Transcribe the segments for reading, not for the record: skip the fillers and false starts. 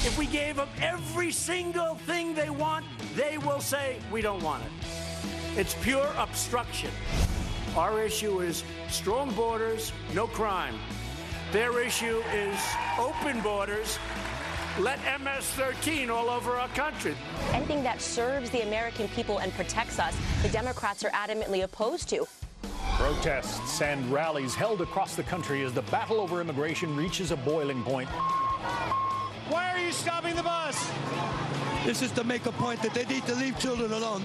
If we gave them every single thing they want, they will say, we don't want it. It's pure obstruction. Our issue is strong borders, no crime. Their issue is open borders. Let MS-13 all over our country. Anything that serves the American people and protects us, the Democrats are adamantly opposed to. Protests and rallies held across the country as the battle over immigration reaches a boiling point. Why are you stopping the bus? This is to make a point that they need to leave children alone.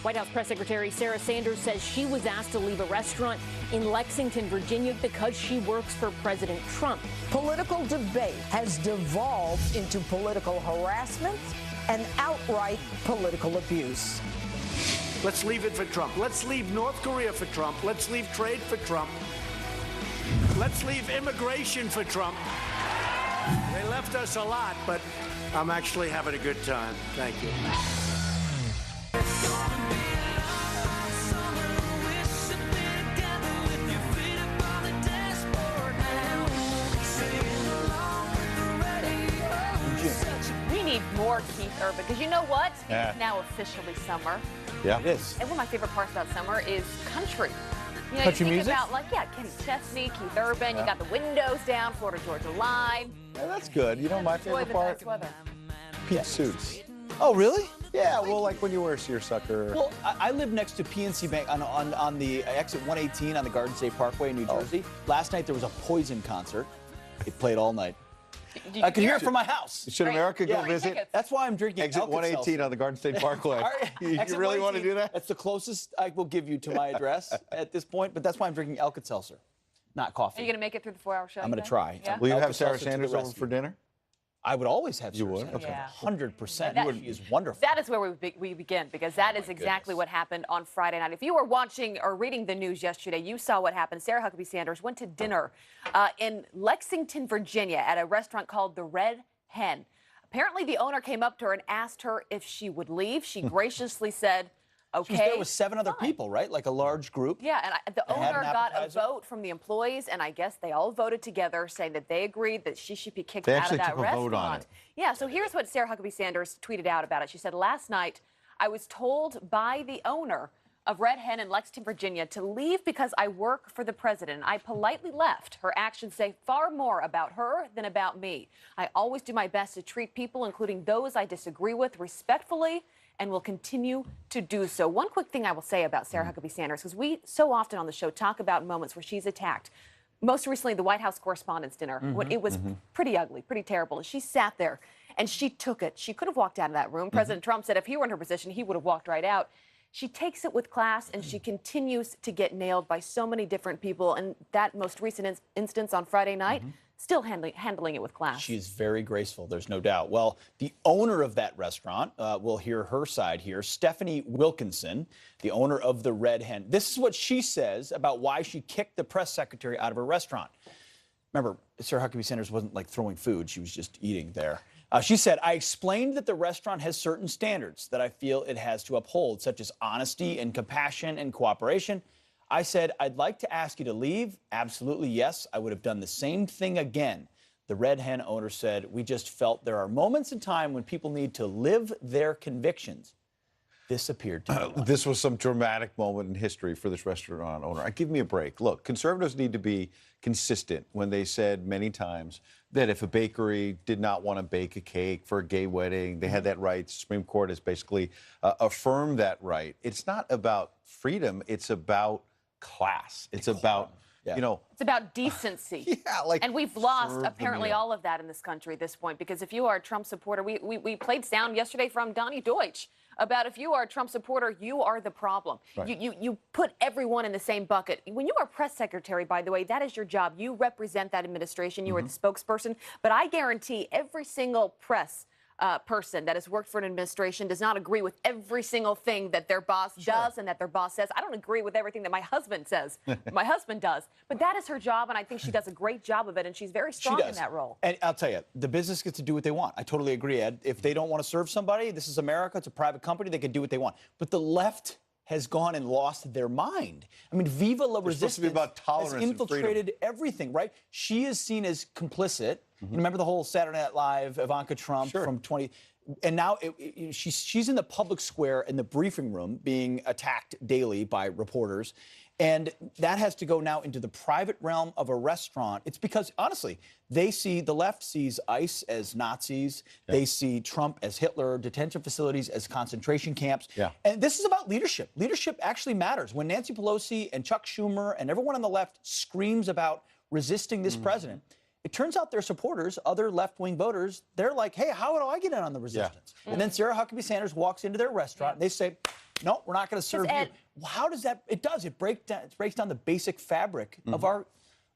White House Press Secretary Sarah Sanders says she was asked to leave a restaurant in Lexington, Virginia, because she works for President Trump. Political debate has devolved into political harassment and outright political abuse. Let's leave it for Trump. Let's leave North Korea for Trump. Let's leave trade for Trump. Let's leave immigration for Trump. They left us a lot, but I'm actually having a good time. Thank you. We need more Keith Urban, because you know what? Yeah. It's now officially summer. Yeah, it is. And one of my favorite parts about summer is country. You know, Country you think music? about, like, Kenny Chesney, Keith Urban, you got the windows down, Florida Georgia Line. Yeah, that's good. You know my Enjoy favorite the part? nice weather. Pink suits. Oh, really? Yeah, well, like when you wear a seersucker. Well, I live next to PNC Bank on the exit 118 on the Garden State Parkway in New Jersey. Last night there was a Poison concert. It played all night. I could hear it from my house. Should America go Yeah. visit That's why I'm drinking exit 118 on the Garden State Parkway? You Exit really want to 118, do that? That's the closest I will give you to my address at this point, but that's why I'm drinking Alka-Seltzer, not coffee. Are you going to make it through the 4-hour show? I'm going to try. Yeah? Will you have Alka-Seltzer Sarah to the Sanders over rescue. for dinner? I would always have You Sarah would? Sanders. Okay. Yeah. 100%. That- She is wonderful. That is where we begin, because that is exactly what happened on Friday night. If you were watching or reading the news yesterday, you saw what happened. Sarah Huckabee Sanders went to dinner in Lexington, Virginia, at a restaurant called the Red Hen. Apparently, the owner came up to her and asked her if she would leave. She graciously said, okay. She was there with 7 other fine. people, right? Like a large group. Yeah, and the They had owner an got a appetizer? vote from the employees, and I guess they all voted together, saying that they agreed that she should be kicked They out of actually that took a restaurant. vote on it. Yeah, so here's what Sarah Huckabee Sanders tweeted out about it. She said, last night, I was told by the owner of Red Hen in Lexington, Virginia, to leave because I work for the president. I politely left. Her actions say far more about her than about me. I always do my best to treat people, including those I disagree with, respectfully, and will continue to do so. One quick thing I will say about Sarah Huckabee Sanders, because we so often on the show talk about moments where she's attacked. Most recently, the White House Correspondents' Dinner. When it was pretty ugly, pretty terrible. And she sat there and she took it. She could have walked out of that room. President Trump said if he were in her position, he would have walked right out. She takes it with class, and she continues to get nailed by so many different people. And that most recent instance on Friday night, still handling it with class. She is very graceful, there's no doubt. Well, the owner of that restaurant, we'll hear her side here, Stephanie Wilkinson, the owner of the Red Hen. This is what she says about why she kicked the press secretary out of her restaurant. Remember, Sarah Huckabee Sanders wasn't like throwing food, she was just eating there. She said, I explained that the restaurant has certain standards that I feel it has to uphold, such as honesty and compassion and cooperation. I said, I'd like to ask you to leave. Absolutely, yes. I would have done the same thing again. The Red Hen owner said, we just felt there are moments in time when people need to live their convictions. This appeared to be one. This was some dramatic moment in history for this restaurant owner. Give me a break. Look, conservatives need to be consistent when they said many times that if a bakery did not want to bake a cake for a gay wedding, they had that right. The Supreme Court has basically affirmed that right. It's not about freedom. It's about class. It's about, you know. It's about decency. Yeah, like. And we've lost serve the apparently meal. all of that in this country at this point, because if you are a Trump supporter, we played sound yesterday from Donnie Deutsch about if you are a Trump supporter, you are the problem. Right. You put everyone in the same bucket. When you are press secretary, by the way, that is your job. You represent that administration. You are the spokesperson. But I guarantee every single press person that has worked for an administration does not agree with every single thing that their boss does and that their boss says. I don't agree with everything that my husband says. My husband does. But that is her job, and I think she does a great job of it, and she's very strong in that role. And I'll tell you, the business gets to do what they want. I totally agree, Ed. If they don't want to serve somebody, this is America. It's a private company. They can do what they want. But the left has gone and lost their mind. I mean, Viva la It's supposed to be Resistance about tolerance has and freedom. infiltrated everything, right? She is seen as complicit. You remember the whole Saturday Night Live, Ivanka Trump from 20... And now she's in the public square in the briefing room being attacked daily by reporters. And that has to go now into the private realm of a restaurant. It's because, honestly, the left sees ICE as Nazis. Yeah. They see Trump as Hitler, detention facilities as concentration camps. Yeah. And this is about leadership. Leadership actually matters. When Nancy Pelosi and Chuck Schumer and everyone on the left screams about resisting this president, it turns out their supporters, other left-wing voters, they're like, hey, how do I get in on the resistance? Yeah. And then Sarah Huckabee Sanders walks into their restaurant and they say, no, we're not going to serve you. How does that? It does. It breaks down the basic fabric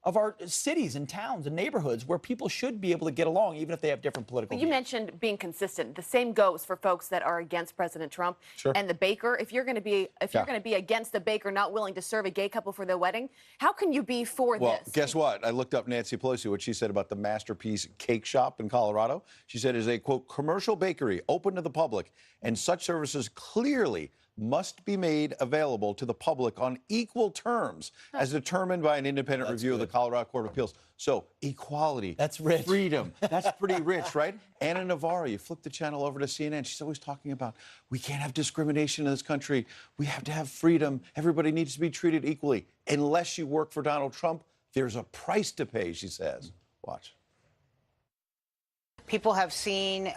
of our cities and towns and neighborhoods where people should be able to get along, even if they have different political views. You mentioned being consistent. The same goes for folks that are against President Trump and the baker. If you're going to be against the baker, not willing to serve a gay couple for their wedding, how can you be for this? Well, guess what? I looked up Nancy Pelosi, what she said about the Masterpiece Cake Shop in Colorado. She said it is a, quote, commercial bakery open to the public, and such services clearly must be made available to the public on equal terms as determined by an independent review of the Colorado Court of Appeals. So equality. That's rich. Freedom. That's pretty rich, right? Anna Navarro, you flip the channel over to CNN. She's always talking about we can't have discrimination in this country. We have to have freedom. Everybody needs to be treated equally. Unless you work for Donald Trump, there's a price to pay, she says. Watch. People have seen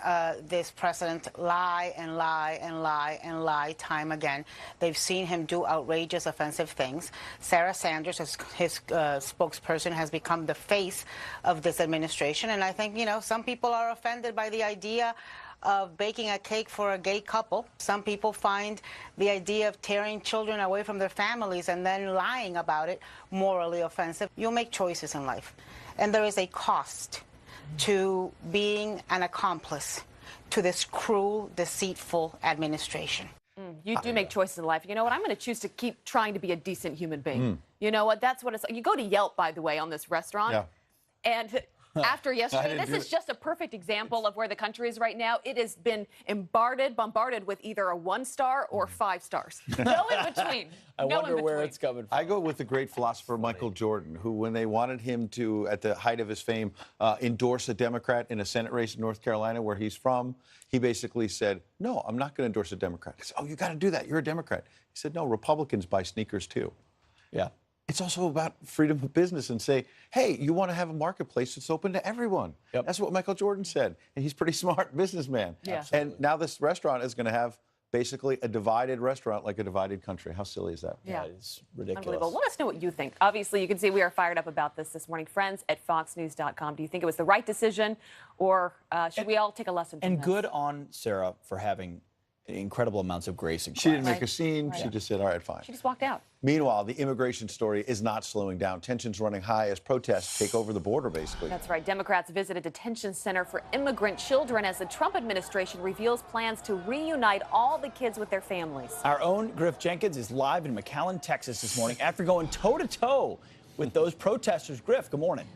this president lie and lie and lie and lie time again. They've seen him do outrageous, offensive things. Sarah Sanders, his spokesperson, has become the face of this administration. And I think, you know, some people are offended by the idea of baking a cake for a gay couple. Some people find the idea of tearing children away from their families and then lying about it morally offensive. You'll make choices in life, and there is a cost to being an accomplice to this cruel, deceitful administration. You do make choices in life. You know what? I'm going to choose to keep trying to be a decent human being. You know what? That's what it's like. You go to Yelp, by the way, on this restaurant, and after yesterday, this is just a perfect example of where the country is right now. It has been bombarded with either a 1-star or 5 stars. No in between. I wonder where it's coming from. I go with the great philosopher Michael Jordan, who, when they wanted him to, at the height of his fame, endorse a Democrat in a Senate race in North Carolina, where he's from, he basically said, no, I'm not going to endorse a Democrat. He said, oh, you got to do that. You're a Democrat. He said, no, Republicans buy sneakers, too. Yeah. It's also about freedom of business and say, hey, you want to have a marketplace that's open to everyone. Yep. That's what Michael Jordan said. And he's a pretty smart businessman. Yeah. And now this restaurant is going to have basically a divided restaurant like a divided country. How silly is that? Yeah, it's ridiculous. Unbelievable. Let us know what you think. Obviously, you can see we are fired up about this morning. Friends at foxnews.com. Do you think it was the right decision, or should we all take a lesson from this? Good on Sarah for having incredible amounts of grace and class. She didn't make a scene. She just said, all right, fine. She just walked out. Meanwhile, the immigration story is not slowing down. Tensions running high as protests take over the border, basically. That's right. Democrats visit a detention center for immigrant children as the Trump administration reveals plans to reunite all the kids with their families. Our own Griff Jenkins is live in McAllen, Texas this morning after going toe-to-toe with those protesters. Griff, good morning.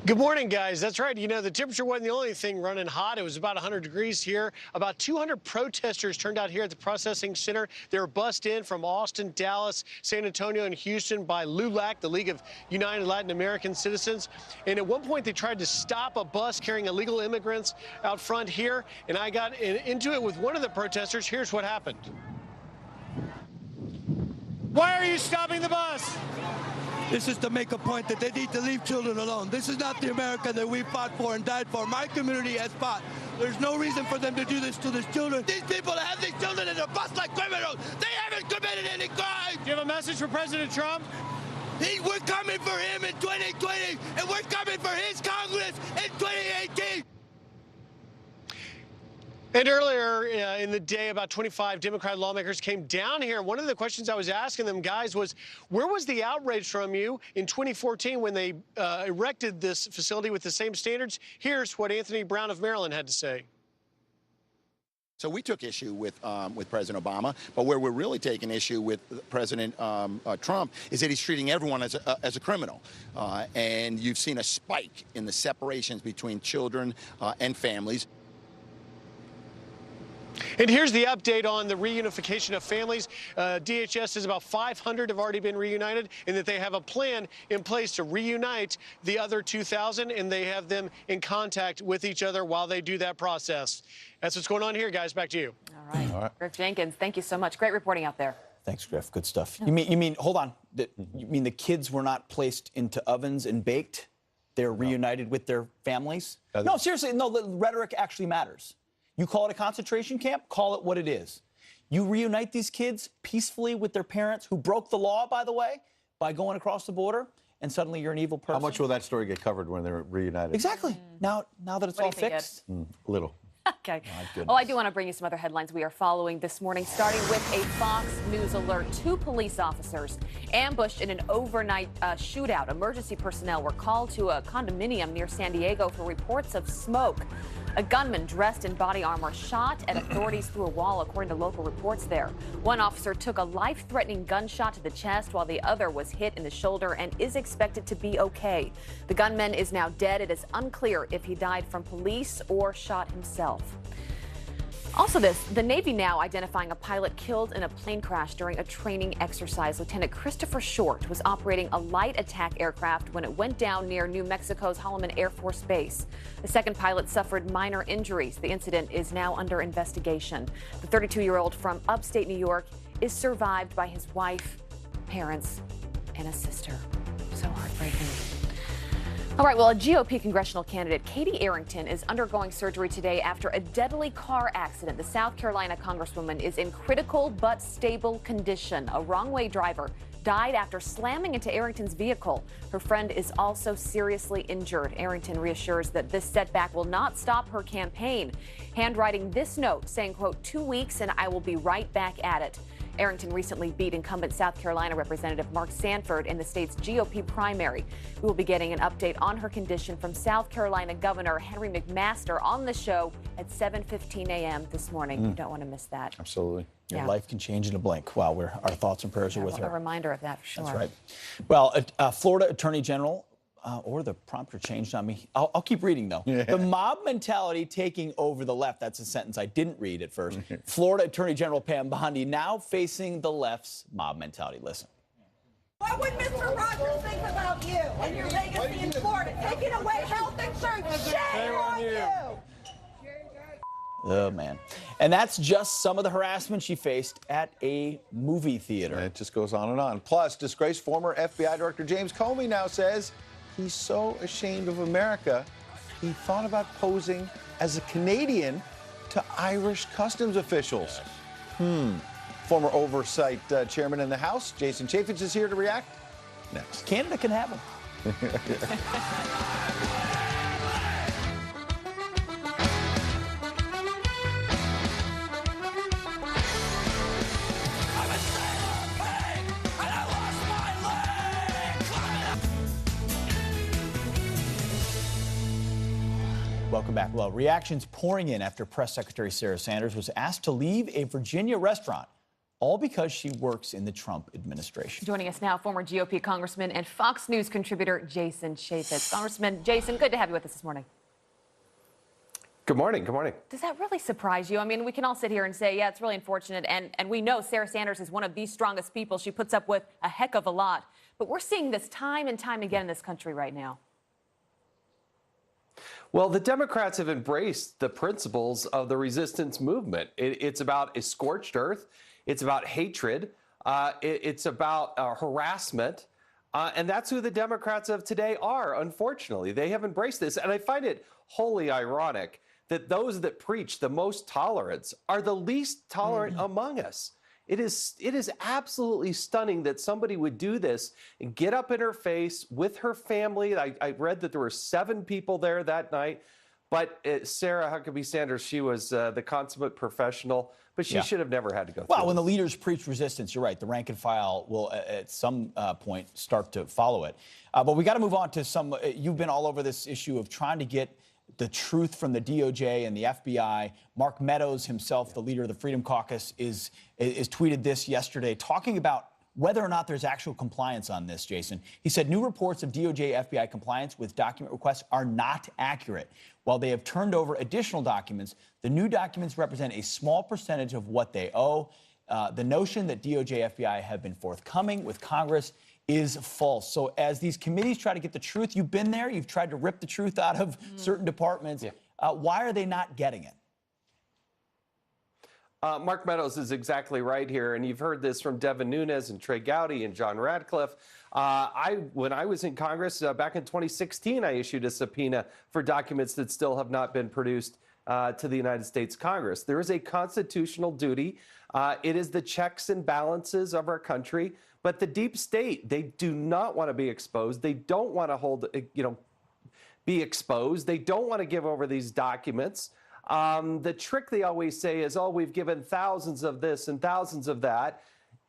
Good morning, guys. That's right. You know, the temperature wasn't the only thing running hot. It was about 100 degrees here. About 200 protesters turned out here at the processing center. They were bussed in from Austin, Dallas, San Antonio, and Houston by LULAC, the League of United Latin American Citizens. And at one point, they tried to stop a bus carrying illegal immigrants out front here. And I got into it with one of the protesters. Here's what happened. Why are you stopping the bus? This is to make a point that they need to leave children alone. This is not the America that we fought for and died for. My community has fought. There's no reason for them to do this to these children. These people that have these children in a bus like criminals, they haven't committed any crime. Do you have a message for President Trump? We're coming for him in 2020, and we're coming for his Congress in 2018. And earlier in the day, about 25 Democrat lawmakers came down here. One of the questions I was asking them, guys, was where was the outrage from you in 2014 when they erected this facility with the same standards? Here's what Anthony Brown of Maryland had to say. So we took issue with President Obama, but where we're really taking issue with President Trump is that he's treating everyone as a criminal. And you've seen a spike in the separations between children and families. And here's the update on the reunification of families. DHS says about 500 have already been reunited, and that they have a plan in place to reunite the other 2,000, and they have them in contact with each other while they do that process. That's what's going on here, guys. Back to you. All right. Griff Jenkins, thank you so much. Great reporting out there. Thanks, Griff. Good stuff. You mean, hold on. You mean the kids were not placed into ovens and baked? They're reunited with their families? No, seriously, no, the rhetoric actually matters. You call it a concentration camp, call it what it is. You reunite these kids peacefully with their parents, who broke the law, by the way, by going across the border, and suddenly you're an evil person. How much will that story get covered when they're reunited? Exactly. Now that it's all fixed. A little. Okay. Well, I do want to bring you some other headlines we are following this morning, starting with a Fox News alert. 2 police officers ambushed in an overnight shootout. Emergency personnel were called to a condominium near San Diego for reports of smoke. A gunman dressed in body armor shot at authorities through a wall, according to local reports there. One officer took a life-threatening gunshot to the chest, while the other was hit in the shoulder and is expected to be okay. The gunman is now dead. It is unclear if he died from police or shot himself. Also the Navy now identifying a pilot killed in a plane crash during a training exercise. Lieutenant Christopher Short was operating a light attack aircraft when it went down near New Mexico's Holloman Air Force Base. The second pilot suffered minor injuries. The incident is now under investigation. The 32-year-old from upstate New York is survived by his wife, parents, and a sister. So heartbreaking. All right, well, a GOP congressional candidate, Katie Arrington, is undergoing surgery today after a deadly car accident. The South Carolina congresswoman is in critical but stable condition. A wrong-way driver died after slamming into Arrington's vehicle. Her friend is also seriously injured. Arrington reassures that this setback will not stop her campaign, handwriting this note saying, quote, 2 weeks and I will be right back at it. Arrington recently beat incumbent South Carolina Representative Mark Sanford in the state's GOP primary. We will be getting an update on her condition from South Carolina Governor Henry McMaster on the show at 7:15 a.m. this morning. You don't want to miss that. Absolutely. Your life can change in a blink. Wow, our thoughts and prayers are with her. A reminder of that, for sure. That's right. Well, Florida Attorney General, or the prompter changed on me. I'll keep reading, though. Yeah. The mob mentality taking over the left. That's a sentence I didn't read at first. Florida Attorney General Pam Bondi now facing the left's mob mentality. Listen. What would Mr. Rogers think about you and your legacy in Florida? Taking away health insurance. Shame on you. Oh, man. And that's just some of the harassment she faced at a movie theater. And it just goes on and on. Plus, disgraced former FBI Director James Comey now says he's so ashamed of America, he thought about posing as a Canadian to Irish customs officials. Former oversight chairman in the House, Jason Chaffetz, is here to react. Next. Canada can have him. Welcome back. Well, reactions pouring in after Press Secretary Sarah Sanders was asked to leave a Virginia restaurant, all because she works in the Trump administration. Joining us now, former GOP Congressman and Fox News contributor Jason Chaffetz. Congressman Jason, good to have you with us this morning. Good morning. Good morning. Does that really surprise you? I mean, we can all sit here and say, yeah, it's really unfortunate. And we know Sarah Sanders is one of the strongest people. She puts up with a heck of a lot. But we're seeing this time and time again in this country right now. Well, the Democrats have embraced the principles of the resistance movement. It's about a scorched earth. It's about hatred. It's about harassment. And that's who the Democrats of today are, unfortunately. They have embraced this. And I find it wholly ironic that those that preach the most tolerance are the least tolerant among us. It is absolutely stunning that somebody would do this and get up in her face with her family. I read that there were 7 people there that night. But Sarah Huckabee Sanders, she was the consummate professional, but she should have never had to go through Well, when the leaders preach resistance, you're right, the rank and file will at some point start to follow it. But we got to move on to some, you've been all over this issue of trying to get the truth from the DOJ and the FBI. Mark Meadows himself, the leader of the Freedom Caucus, is tweeted this yesterday, talking about whether or not there's actual compliance on this, Jason. He said new reports of DOJ FBI compliance with document requests are not accurate. While they have turned over additional documents, the new documents represent a small percentage of what they owe. The notion that DOJ FBI have been forthcoming with Congress is false. So as these committees try to get the truth, you've been there, you've tried to rip the truth out of certain departments. Why are they not getting it? Mark Meadows is exactly right here, and you've heard this from Devin Nunes and Trey Gowdy and John Radcliffe. When I was in Congress back in 2016, I issued a subpoena for documents that still have not been produced to the United States Congress. There is a constitutional duty. It is the checks and balances of our country. But the deep state, they do not want to be exposed. They don't want to be exposed. They don't want to give over these documents. The trick they always say is, oh, we've given thousands of this and thousands of that.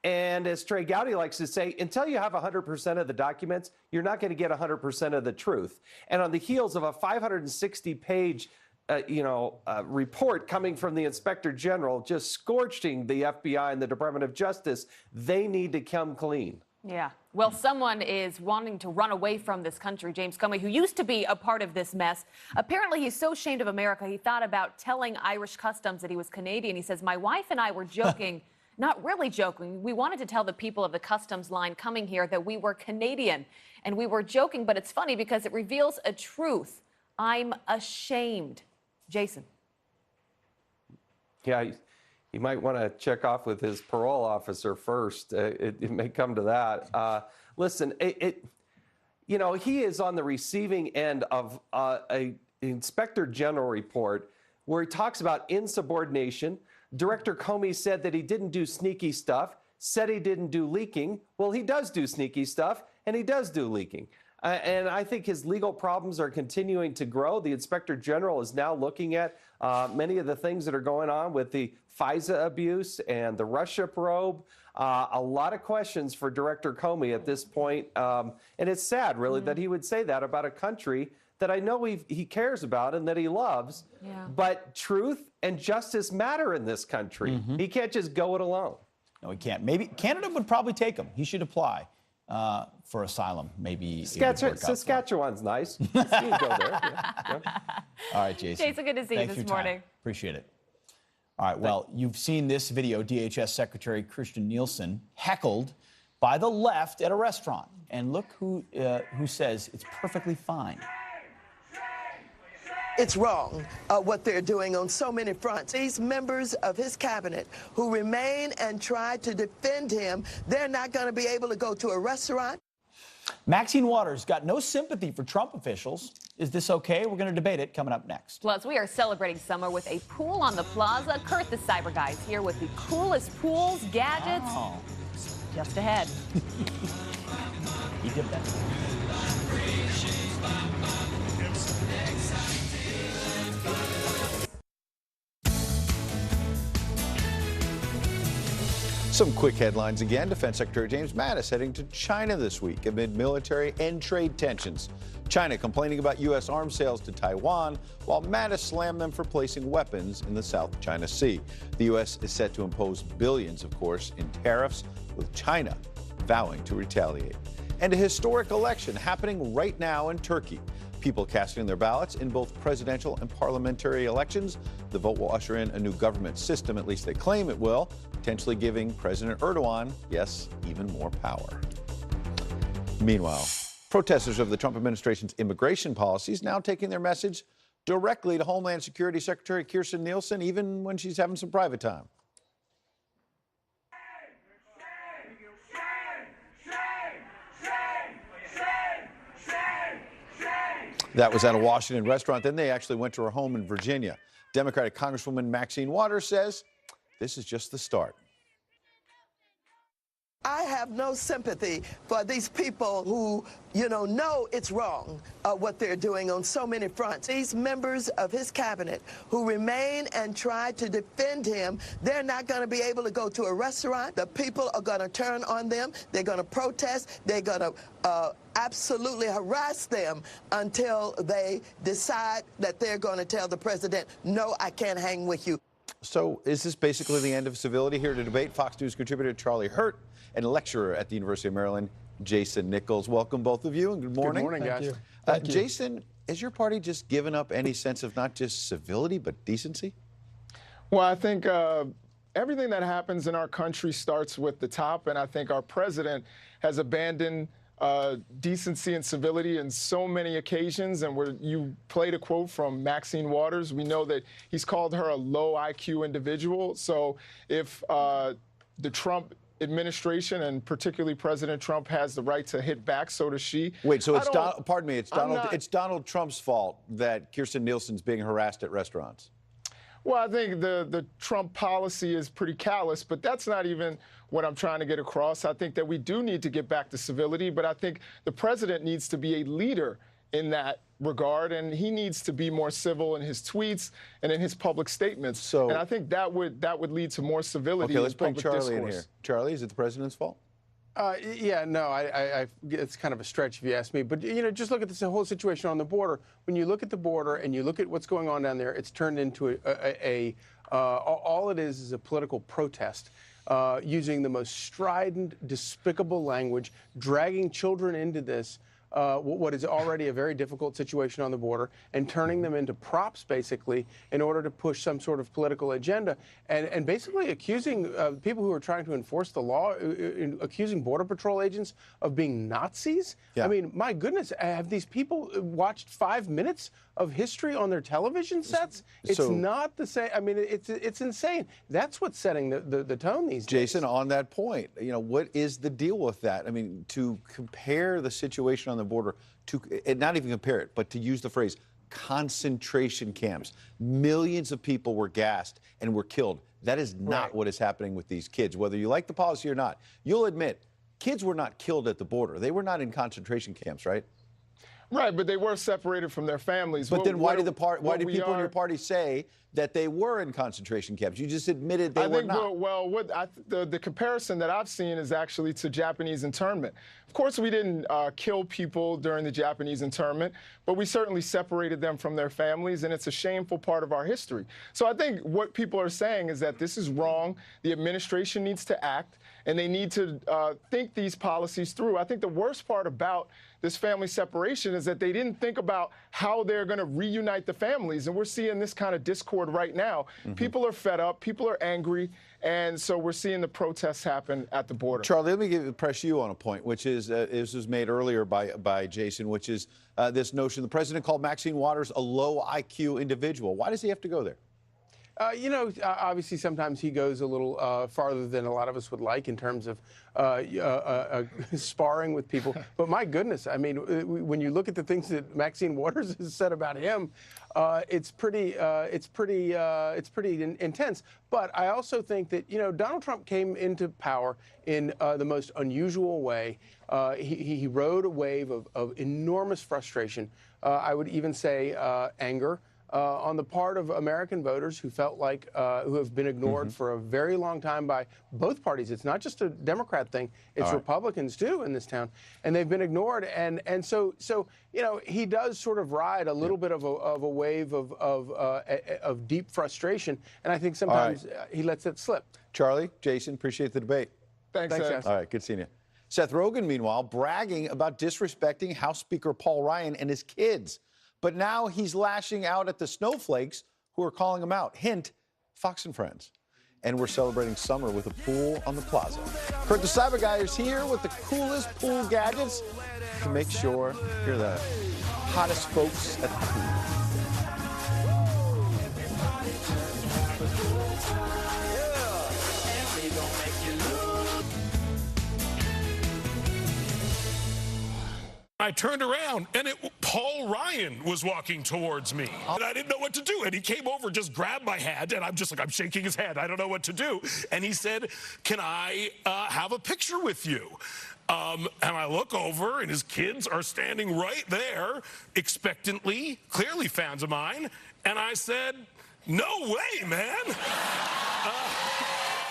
And as Trey Gowdy likes to say, until you have 100% of the documents, you're not going to get 100% of the truth. And on the heels of a 560-page report coming from the Inspector General just scorching the FBI and the Department of Justice, they need to come clean. Yeah. Well, someone is wanting to run away from this country, James Comey, who used to be a part of this mess. Apparently, he's so ashamed of America, he thought about telling Irish Customs that he was Canadian. He says, my wife and I were joking, not really joking. We wanted to tell the people of the customs line coming here that we were Canadian. And we were joking, but it's funny because it reveals a truth. I'm ashamed. Jason. Yeah, you might want to check off with his parole officer first. It may come to that. Listen, he is on the receiving end of an Inspector General report where he talks about insubordination. Director Comey said that he didn't do sneaky stuff, said he didn't do leaking. Well, he does do sneaky stuff, and he does do leaking. And I think his legal problems are continuing to grow. The Inspector General is now looking at many of the things that are going on with the FISA abuse and the Russia probe. A lot of questions for Director Comey at this point. And it's sad, really, that he would say that about a country that I know he cares about and that he loves. Yeah. But truth and justice matter in this country. He can't just go it alone. No, he can't. Maybe Canada would probably take him. He should apply for asylum. Maybe Saskatchewan's nice. You can go there. Yeah. All right, Jason. Jason, good to see you this morning. Appreciate it. All right, well, you've seen this video, DHS Secretary Kirstjen Nielsen heckled by the left at a restaurant. And look who says it's perfectly fine. It's wrong what they're doing on so many fronts. These members of his cabinet who remain and try to defend him, they're not going to be able to go to a restaurant. Maxine Waters got no sympathy for Trump officials. Is this okay? We're going to debate it coming up next. Plus, we are celebrating summer with a pool on the plaza. Kurt, the cyber guy, is here with the coolest pools, gadgets. Oh. Just ahead. He did that. Some quick headlines again. Defense Secretary James Mattis heading to China this week amid military and trade tensions. China complaining about U.S. arms sales to Taiwan, while Mattis slammed them for placing weapons in the South China Sea. The U.S. is set to impose billions, of course, in tariffs, with China vowing to retaliate. And a historic election happening right now in Turkey. People casting their ballots in both presidential and parliamentary elections. The vote will usher in a new government system, at least they claim it will, potentially giving President Erdogan, yes, even more power. Meanwhile, protesters of the Trump administration's immigration policies now taking their message directly to Homeland Security Secretary Kirstjen Nielsen, even when she's having some private time. That was at a Washington restaurant. Then they actually went to her home in Virginia. Democratic Congresswoman Maxine Waters says this is just the start. I have no sympathy for these people who, know it's wrong what they're doing on so many fronts. These members of his cabinet who remain and try to defend him, they're not going to be able to go to a restaurant. The people are going to turn on them. They're going to protest. They're going to absolutely harass them until they decide that they're going to tell the president, no, I can't hang with you. So is this basically the end of civility? Here to debate, Fox News contributor Charlie Hurt and lecturer at the University of Maryland, Jason Nichols. Welcome, both of you, and good morning. Good morning, guys. Thank you. Jason, has your party just given up any sense of not just civility, but decency? Well, I think everything that happens in our country starts with the top, and I think our president has abandoned decency and civility in so many occasions. And where you played a quote from Maxine Waters, we know that he's called her a low IQ individual. So if the Trump administration and particularly President Trump has the right to hit back, so does she. Wait, so it's pardon me, it's Donald Trump's fault that Kirstjen Nielsen's being harassed at restaurants? Well, I think the Trump policy is pretty callous, but that's not even what I'm trying to get across. I think that we do need to get back to civility, but I think the president needs to be a leader in that regard, and he needs to be more civil in his tweets and in his public statements. And I think that would lead to more civility. Okay, let's bring public Charlie discourse. in here. Charlie, is it the president's fault? Yeah, no, it's kind of a stretch if you ask me. But, you know, just look at this whole situation on the border. When you look at the border and you look at what's going on down there, it's turned into all it is a political protest. Using the most strident, despicable language, dragging children into this, what is already a very difficult situation on the border, and turning them into props, basically, in order to push some sort of political agenda, and basically accusing people who are trying to enforce the law, accusing Border Patrol agents of being Nazis. Yeah. I mean, my goodness, have these people watched 5 minutes of history on their television sets? It's not the same. I mean, it's insane. That's what's setting the tone these days. Jason, on that point, you know, what is the deal with that? I mean, to compare the situation on the border, and not even compare it, but to use the phrase concentration camps. Millions of people were gassed and were killed. That is not what is happening with these kids. Whether you like the policy or not, you'll admit, kids were not killed at the border. They were not in concentration camps, right? Right, but they were separated from their families. But then why do people in your party say that they were in concentration camps? You just admitted they were not. Well, the comparison that I've seen is actually to Japanese internment. Of course, we didn't kill people during the Japanese internment, but we certainly separated them from their families, and it's a shameful part of our history. So I think what people are saying is that this is wrong. The administration needs to act, and they need to think these policies through. I think the worst part about this family separation is that they didn't think about how they're going to reunite the families. And we're seeing this kind of discord right now. People are fed up. People are angry. And so we're seeing the protests happen at the border. Charlie, let me press you on a point, which is, this was made earlier by Jason, which is this notion the president called Maxine Waters a low IQ individual. Why does he have to go there? You know, obviously sometimes he goes a little farther than a lot of us would like in terms of sparring with people. But my goodness, I mean, when you look at the things that Maxine Waters has said about him, it's pretty intense. But I also think that, you know, Donald Trump came into power in the most unusual way. He rode a wave of enormous frustration. I would even say anger. On the part of American voters who felt like, who have been ignored for a very long time by both parties. It's not just a Democrat thing, it's Republicans too in this town. And they've been ignored. And so you know, he does sort of ride a little bit of a wave of deep frustration. And I think sometimes he lets it slip. Charlie, Jason, appreciate the debate. Thanks, Seth. All right, good seeing you. Seth Rogen, meanwhile, bragging about disrespecting House Speaker Paul Ryan and his kids. But now he's lashing out at the snowflakes who are calling him out. Hint, Fox and Friends. And we're celebrating summer with a pool on the plaza. Kurt the Cyber Guy is here with the coolest pool gadgets to make sure you're the hottest folks at the pool. I turned around, and Paul Ryan was walking towards me. And I didn't know what to do. And he came over, just grabbed my hand, and I'm just like, I'm shaking his hand. I don't know what to do. And he said, can I have a picture with you? And I look over, and his kids are standing right there, expectantly, clearly fans of mine. And I said, no way, man.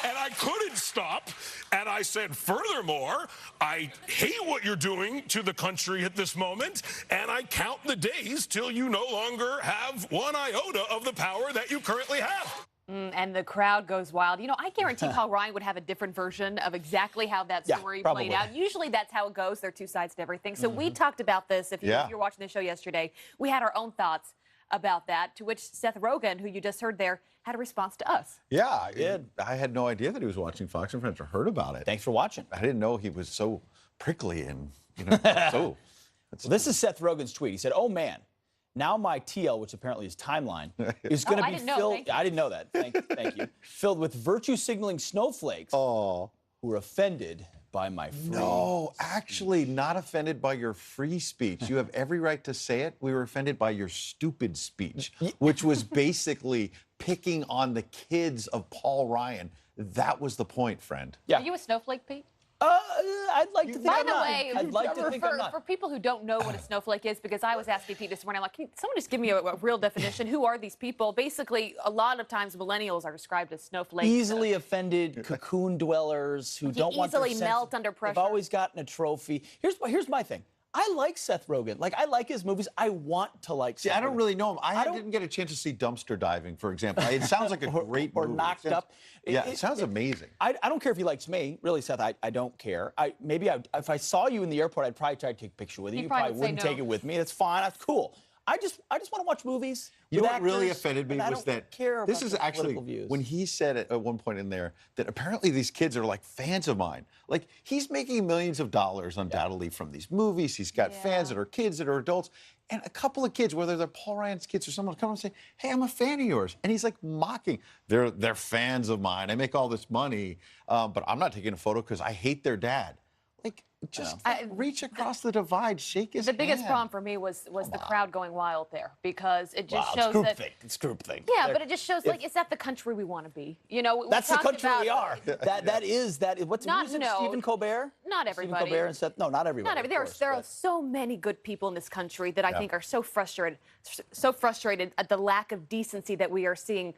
And I couldn't stop. And I said, furthermore, I hate what you're doing to the country at this moment, and I count the days till you no longer have one iota of the power that you currently have. And the crowd goes wild. You know, I guarantee Paul Ryan would have a different version of exactly how that story played out. Usually that's how it goes. There are two sides to everything. So we talked about this. If you're watching the show yesterday, we had our own thoughts about that, to which Seth Rogen, who you just heard there, had a response to us. Yeah, I did. I had no idea that he was watching Fox and Friends or heard about it. Thanks for watching. I didn't know he was so prickly and, so. So this is Seth Rogen's tweet. He said, "Oh, man. Now my TL, which apparently is timeline, is going to be filled." I didn't know that. Thank you. Filled with virtue signaling snowflakes who are offended by my free No, actually, not offended by your free speech. You have every right to say it. We were offended by your stupid speech, which was basically picking on the kids of Paul Ryan. That was the point, friend. Are you a snowflake, Pete? I'd like to think By I'm the not. way, I'd like to think I'm not. For people who don't know what a snowflake is, because I was asking Pete this morning, I'm like, can someone just give me a real definition? Who are these people? Basically, a lot of times millennials are described as snowflakes. Easily offended cocoon dwellers who don't want easily melt under pressure. They've always gotten a trophy. Here's my thing. I like Seth Rogen. Like, I like his movies. I want to like Seth I don't Rogen. really know him. I didn't get a chance to see Dumpster Diving, for example. It sounds like a great or movie. Knocked Up. It sounds amazing. I don't care if he likes me. Really, Seth, I don't care. If I saw you in the airport, I'd probably try to take a picture with you. He You probably probably would say wouldn't no. take it with me. That's fine. That's cool. I just want to watch movies. You know with what really actors, offended me and I was don't that care this about is their actually political views. when he said at one point in there that apparently these kids are like fans of mine. Like he's making millions of dollars undoubtedly from these movies. He's got fans that are kids, that are adults. And a couple of kids, whether they're Paul Ryan's kids or someone, come and say, "Hey, I'm a fan of yours," and he's like mocking. They're fans of mine. I make all this money, but I'm not taking a photo because I hate their dad. Like, just reach across the divide, shake his hand. The biggest problem for me was the crowd going wild there, because it just shows it's that. It's groupthink. Yeah, but it just shows, like, is that the country we want to be? You know, That's the country we are. That That is. What's Not- music? no. Stephen Colbert? Not everybody. Stephen Colbert and Seth. No, not everybody. Not every, there are so many good people in this country that I think are so frustrated at the lack of decency that we are seeing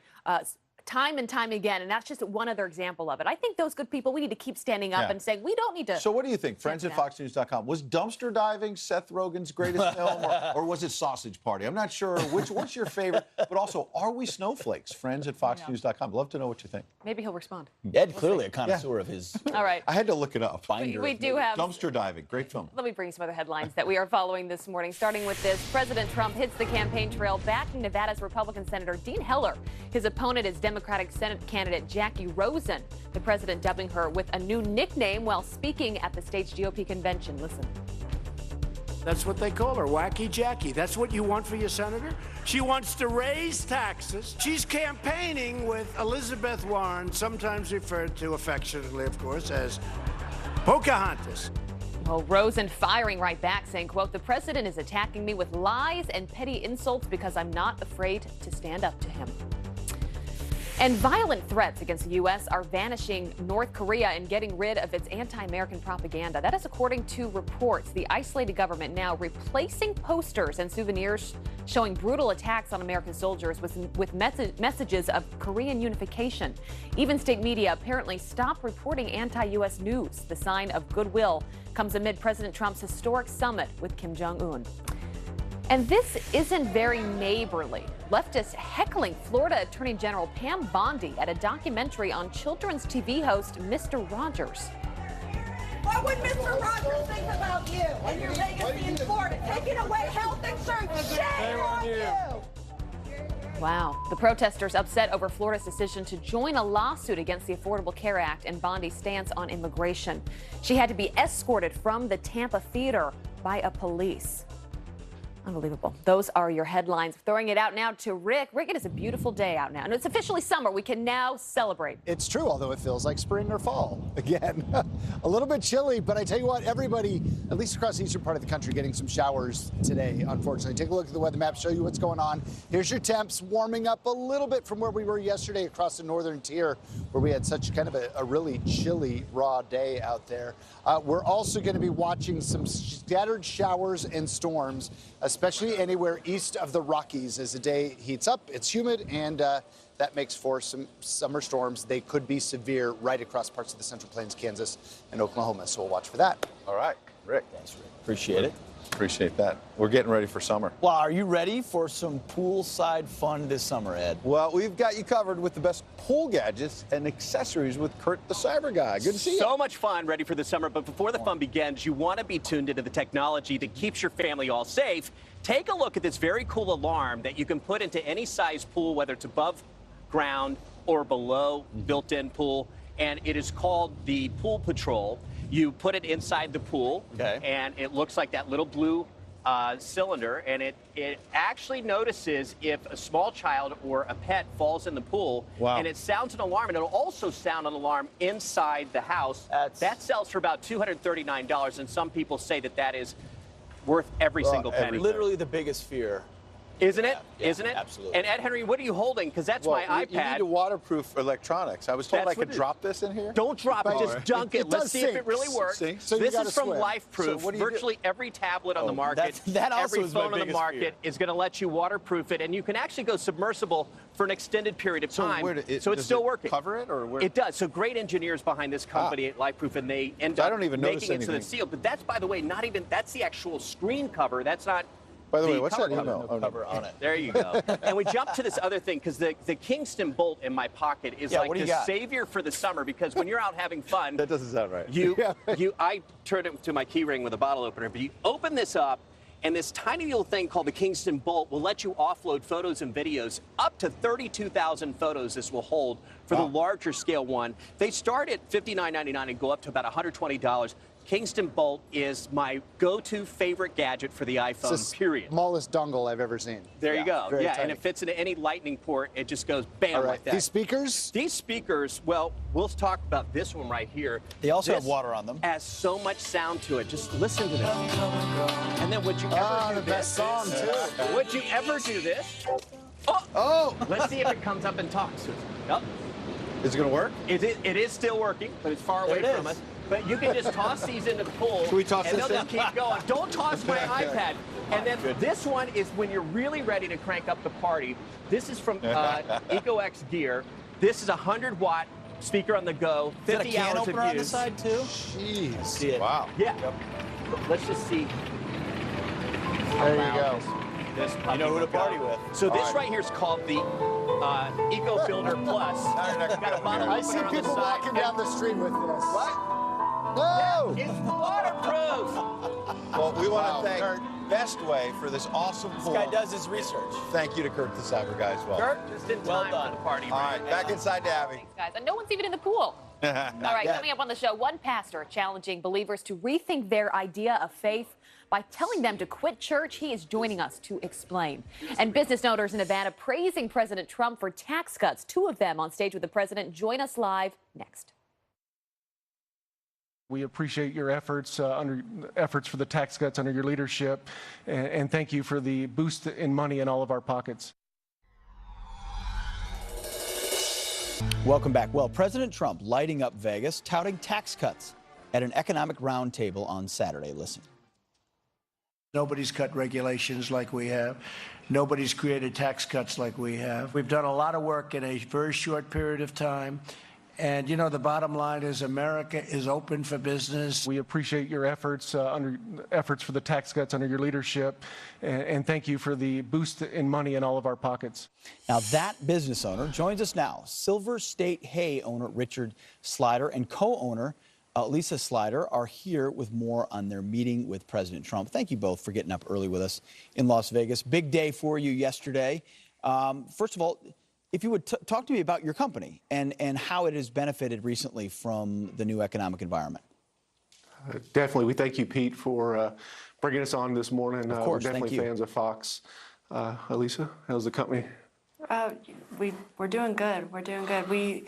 time and time again, and that's just one other example of it. I think those good people, we need to keep standing up and saying, we don't need to. So what do you think? Friends at FoxNews.com. Was Dumpster Diving Seth Rogen's greatest film, or was it Sausage Party? I'm not sure. What's your favorite? But also, are we snowflakes? Friends at FoxNews.com. Love to know what you think. Maybe he'll respond. Ed, clearly a connoisseur of his. All right. I had to look it up. We do have Dumpster Diving. Great film. Let me bring some other headlines that we are following this morning, starting with this. President Trump hits the campaign trail, backing Nevada's Republican Senator Dean Heller. His opponent is Democratic Senate candidate Jackie Rosen. The president dubbing her with a new nickname while speaking at the state's GOP convention. Listen. That's what they call her, Wacky Jackie. That's what you want for your senator? She wants to raise taxes. She's campaigning with Elizabeth Warren, sometimes referred to affectionately, of course, as Pocahontas. Well, Rosen firing right back, saying, quote, "The president is attacking me with lies and petty insults because I'm not afraid to stand up to him." And violent threats against the U.S. are vanishing North Korea and getting rid of its anti-American propaganda. That is according to reports. The isolated government now replacing posters and souvenirs showing brutal attacks on American soldiers with messages of Korean unification. Even state media apparently stopped reporting anti-U.S. news. The sign of goodwill comes amid President Trump's historic summit with Kim Jong-un. And this isn't very neighborly. Leftists heckling Florida Attorney General Pam Bondi at a documentary on children's TV host Mr. Rogers. What would Mr. Rogers think about you and your legacy in Florida? Taking away health insurance. Shame on you. Wow. The protesters upset over Florida's decision to join a lawsuit against the Affordable Care Act and Bondi's stance on immigration. She had to be escorted from the Tampa theater by a police. Unbelievable. Those are your headlines. Throwing it out now to Rick. Rick, it is a beautiful day out now, and it's officially summer. We can now celebrate. It's true, although it feels like spring or fall again. A little bit chilly, but I tell you what, everybody, at least across the eastern part of the country, getting some showers today, unfortunately. Take a look at the weather map, show you what's going on. Here's your temps warming up a little bit from where we were yesterday across the northern tier, where we had such kind of a really chilly, raw day out there. We're also going to be watching some scattered showers and storms, especially anywhere east of the Rockies. As the day heats up, it's humid, and that makes for some summer storms. They could be severe right across parts of the Central Plains, Kansas, and Oklahoma, so we'll watch for that. All right, Rick. Thanks, Rick. Appreciate it. Appreciate that. We're getting ready for summer. Well, are you ready for some poolside fun this summer, Ed? Well, we've got you covered with the best pool gadgets and accessories with Kurt the Cyber Guy. Good to see you. So much fun ready for the summer, but before the fun begins, you want to be tuned into the technology that keeps your family all safe. Take a look at this very cool alarm that you can put into any size pool, whether it's above ground or below built-in pool, and it is called the Pool Patrol. You put it inside the pool, and it looks like that little blue cylinder, and it actually notices if a small child or a pet falls in the pool, and it sounds an alarm, and it'll also sound an alarm inside the house. That sells for about $239, and some people say that that is worth every single penny. Literally the biggest fear. Isn't it? Isn't it? Absolutely. And Ed Henry, what are you holding? Because that's my iPad. You need to waterproof electronics. I was told I could drop this in here. Don't drop it. Just dunk it. Let's see if it really works. So this is from LifeProof. So virtually every tablet on the market, every phone on the market is going to let you waterproof it, and you can actually go submersible for an extended period of time. So it's still working. Cover it or where? It does. So great engineers behind this company at LifeProof, and they end up making it so it's sealed. But that's, by the way, not even that's the actual screen cover. That's not. By the way, what's that email? No cover on it. There you go. And we jump to this other thing because the Kingston Bolt in my pocket is like the savior for the summer, because when you're out having fun, that doesn't sound right. I turned it to my key ring with a bottle opener, but you open this up, and this tiny little thing called the Kingston Bolt will let you offload photos and videos. Up to 32,000 photos this will hold for the larger scale one. They start at $59.99 and go up to about $120. Kingston Bolt is my go-to favorite gadget for the iPhone, it's the period. Smallest dongle I've ever seen. There you go. Very Yeah, tiny. and it fits into any lightning port. It just goes bam like that. These speakers? These speakers, well, we'll talk about this one right here. They also have water on them. Has so much sound to it. Just listen to this. And then would you ever do the this? best song, too. Would you ever do this? Oh! Let's see if it comes up and talks to us. Yep. Is it going to work? It is still working, but it's far away from us. But you can just toss these into the pool, Can we toss and this they'll in? just keep going. Don't toss my iPad. And then this one is when you're really ready to crank up the party. This is from EcoX Gear. This is a 100-watt speaker on the go, 50 hours of use. On the side too? Jeez. Wow. Yeah. Let's just see. There you go. This You know who to party with. So this right here is called the Eco Builder Plus. Got a bottle I see opener on the people side. walking down the street with this. What? No! It's waterproof. Well, we want to thank Bestway for this awesome pool. This guy does his research. Thank you to Kurt the Cyber Guy as well. Kurt, just in time for the party. All right, back inside to Abby. Thanks, guys. And no one's even in the pool. All right, coming up on the show, one pastor challenging believers to rethink their idea of faith by telling them to quit church. He is joining us to explain. And business owners in Nevada praising President Trump for tax cuts. Two of them on stage with the president. Join us live next. We appreciate your efforts for the tax cuts under your leadership, and thank you for the boost in money in all of our pockets. Welcome back. Well, President Trump lighting up Vegas, touting tax cuts at an economic roundtable on Saturday. Listen. Nobody's cut regulations like we have. Nobody's created tax cuts like we have. We've done a lot of work in a very short period of time. And, you know, the bottom line is America is open for business. We appreciate your efforts for the tax cuts under your leadership, and thank you for the boost in money in all of our pockets. Now, that business owner joins us now. Silver State Hay owner Richard Slider and co-owner Lisa Slider are here with more on their meeting with President Trump. Thank you both for getting up early with us in Las Vegas. Big day for you yesterday. First of all, if you would talk to me about your company and how it has benefited recently from the new economic environment. Definitely. We thank you, Pete, for bringing us on this morning. Of course, we're definitely fans of Fox. Elisa, how's the company? We're doing good. We're doing good. We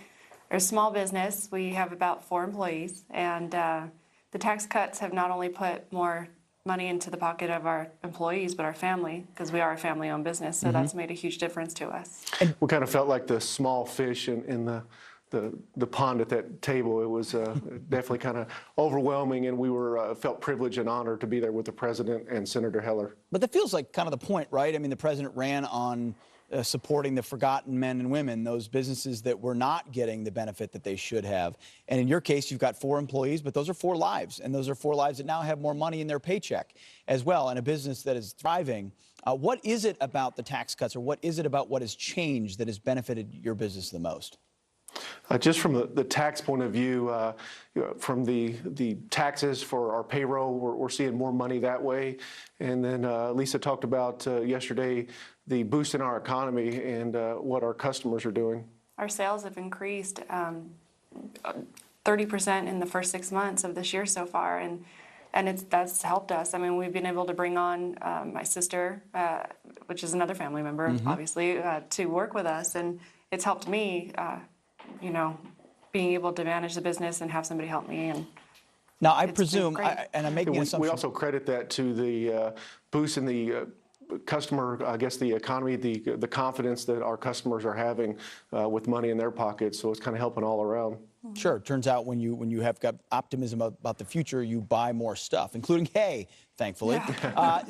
are a small business. We have about 4 employees, and the tax cuts have not only put more money into the pocket of our employees, but our family, because we are a family-owned business, so that's made a huge difference to us. We kind of felt like the small fish in the pond at that table. It was definitely kind of overwhelming, and we were felt privileged and honored to be there with the president and Senator Heller. But that feels like kind of the point, right? I mean, the president ran on supporting the forgotten men and women, those businesses that were not getting the benefit that they should have. And in your case, you've got 4 employees, but those are 4 lives. And those are 4 lives that now have more money in their paycheck as well, and a business that is thriving. What is it about the tax cuts, or what is it about what has changed that has benefited your business the most? Just from the tax point of view, from the taxes for our payroll, we're seeing more money that way. And then Lisa talked about yesterday the boost in our economy and what our customers are doing. Our sales have increased 30% in the first 6 months of this year so far, and that's helped us. I mean, we've been able to bring on my sister, which is another family member, obviously, to work with us, and it's helped me. You know, being able to manage the business and have somebody help me. And now, I presume, and I'm making an assumption. We also credit that to the boost in the customer, I guess, the economy, the confidence that our customers are having with money in their pockets. So it's kind of helping all around. Sure. It turns out when you have got optimism about the future, you buy more stuff, including hay, thankfully. Yeah.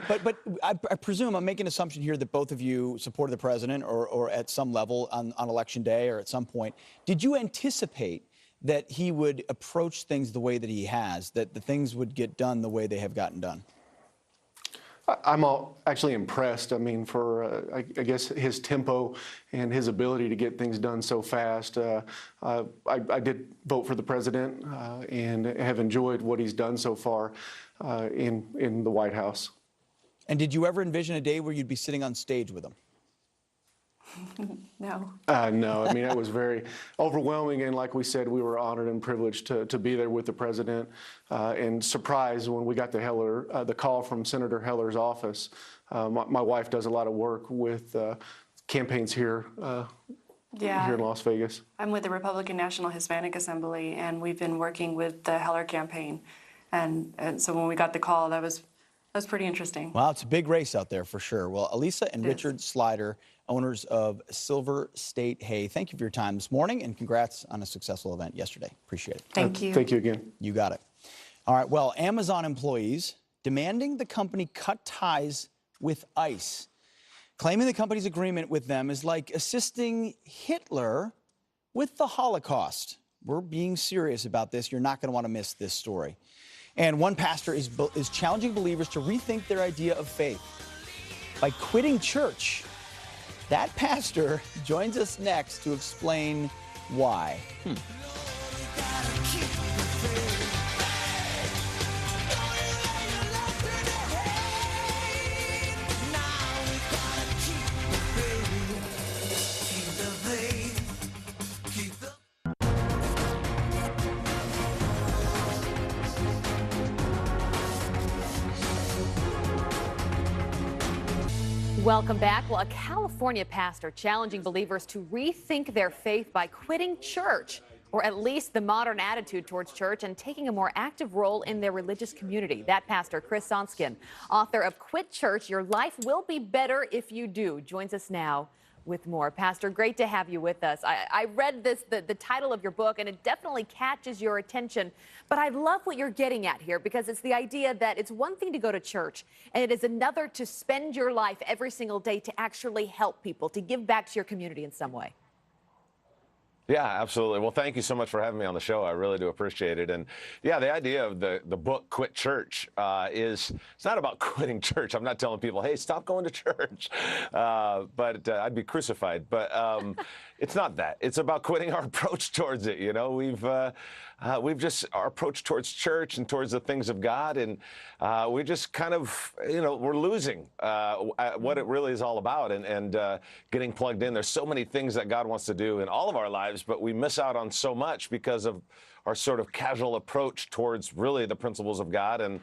But I presume, I'm making an assumption here that both of you supported the president or at some level on Election Day or at some point. Did you anticipate that he would approach things the way that he has, that the things would get done the way they have gotten done? I'm actually impressed. I mean, for I guess his tempo and his ability to get things done so fast. I did vote for the president and have enjoyed what he's done so far in the White House. And did you ever envision a day where you'd be sitting on stage with him? No. No, I mean, it was very overwhelming, and like we said, we were honored and privileged to be there with the president, and surprised when we got the call from Senator Heller's office. My wife does a lot of work with campaigns here in Las Vegas. I'm with the Republican National Hispanic Assembly, and we've been working with the Heller campaign, and so when we got the call, that was pretty interesting. Well, it's a big race out there for sure. Well, Elisa and Richard Slider, owners of Silver State Hay, thank you for your time this morning, and congrats on a successful event yesterday. Appreciate it. Thank you. Thank you again. You got it. All right, well, Amazon employees demanding the company cut ties with ICE, claiming the company's agreement with them is like assisting Hitler with the Holocaust. We're being serious about this. You're not going to want to miss this story. And one pastor is challenging believers to rethink their idea of faith by quitting church. That pastor joins us next to explain why. Welcome back. Well, a California pastor challenging believers to rethink their faith by quitting church, or at least the modern attitude towards church, and taking a more active role in their religious community. That pastor, Chris Sonskin, author of Quit Church, Your Life Will Be Better If You Do, joins us now with more. Pastor, great to have you with us. I read the title of your book, and it definitely catches your attention. But I love what you're getting at here, because it's the idea that it's one thing to go to church, and it is another to spend your life every single day to actually help people, to give back to your community in some way. Yeah, absolutely. Well, thank you so much for having me on the show. I really do appreciate it. And yeah, the idea of the book Quit Church it's not about quitting church. I'm not telling people, hey, stop going to church. But I'd be crucified. But it's not that. It's about quitting our approach towards it. You know, we've just our approach towards church and towards the things of God, and we just kind of, we're losing what it really is all about, and getting plugged in. There's so many things that God wants to do in all of our lives, but we miss out on so much because of our sort of casual approach towards really the principles of God and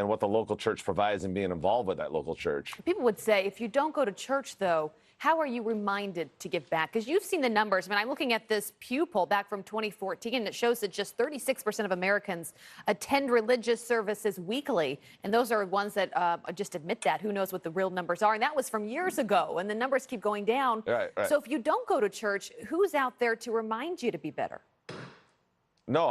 what the local church provides and being involved with that local church. People would say, if you don't go to church, though, how are you reminded to give back? Because you've seen the numbers. I mean, I'm looking at this Pew poll back from 2014, and it shows that just 36% of Americans attend religious services weekly. And those are ones that just admit that. Who knows what the real numbers are? And that was from years ago, and the numbers keep going down. Right. So if you don't go to church, who's out there to remind you to be better? No,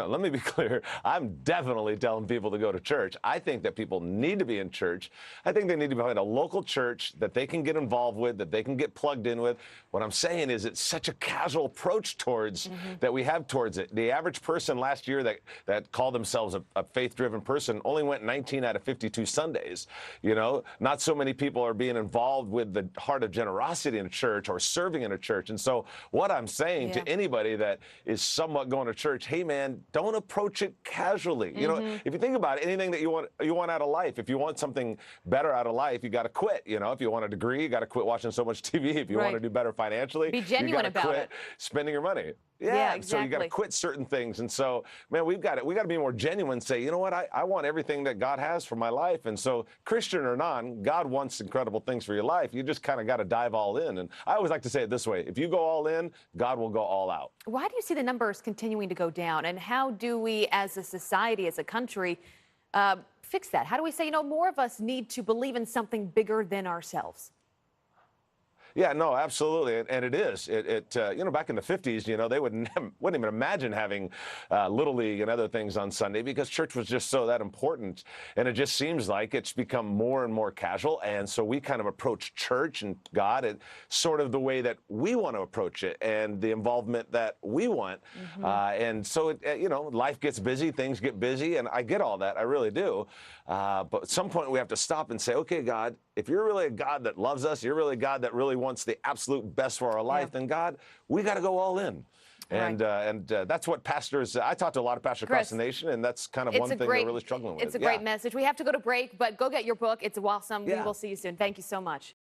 let me be clear. I'm definitely telling people to go to church. I think that people need to be in church. I think they need to find a local church that they can get involved with, that they can get plugged in with. What I'm saying is it's such a casual approach towards that we have towards it. The average person last year that called themselves a faith-driven person only went 19 out of 52 Sundays. You know, not so many people are being involved with the heart of generosity in a church or serving in a church. And so what I'm saying to anybody that is somewhat going to church, hey man, don't approach it casually. You know, if you think about it, anything that you want out of life, if you want something better out of life, you got to quit. You know, if you want a degree, you got to quit watching so much TV. If you want to do better financially, be genuine you got to quit spending your money. Yeah, exactly. So you got to quit certain things. And so, man, we got to be more genuine. Say, you know what? I want everything that God has for my life. And so, Christian or non, God wants incredible things for your life. You just kind of got to dive all in. And I always like to say it this way: if you go all in, God will go all out. Why do you see the numbers continuing to go down? And how do we, as a society, as a country, fix that? How do we say, you know, more of us need to believe in something bigger than ourselves? Yeah, no, absolutely, and it is. You know, back in the 50s, you know, they wouldn't even imagine having Little League and other things on Sunday because church was just so that important. And it just seems like it's become more and more casual. And so we kind of approach church and God in sort of the way that we want to approach it and the involvement that we want. And so, you know, life gets busy, things get busy, and I get all that. I really do. But at some point we have to stop and say, okay, God, if you're really a God that loves us, you're really a God that really wants the absolute best for our life, then God, we got to go all in. And that's what pastors, I talk to a lot of pastors across the nation, and that's kind of one thing they're really struggling with. It's a great message. We have to go to break, but go get your book. It's awesome. We will see you soon. Thank you so much.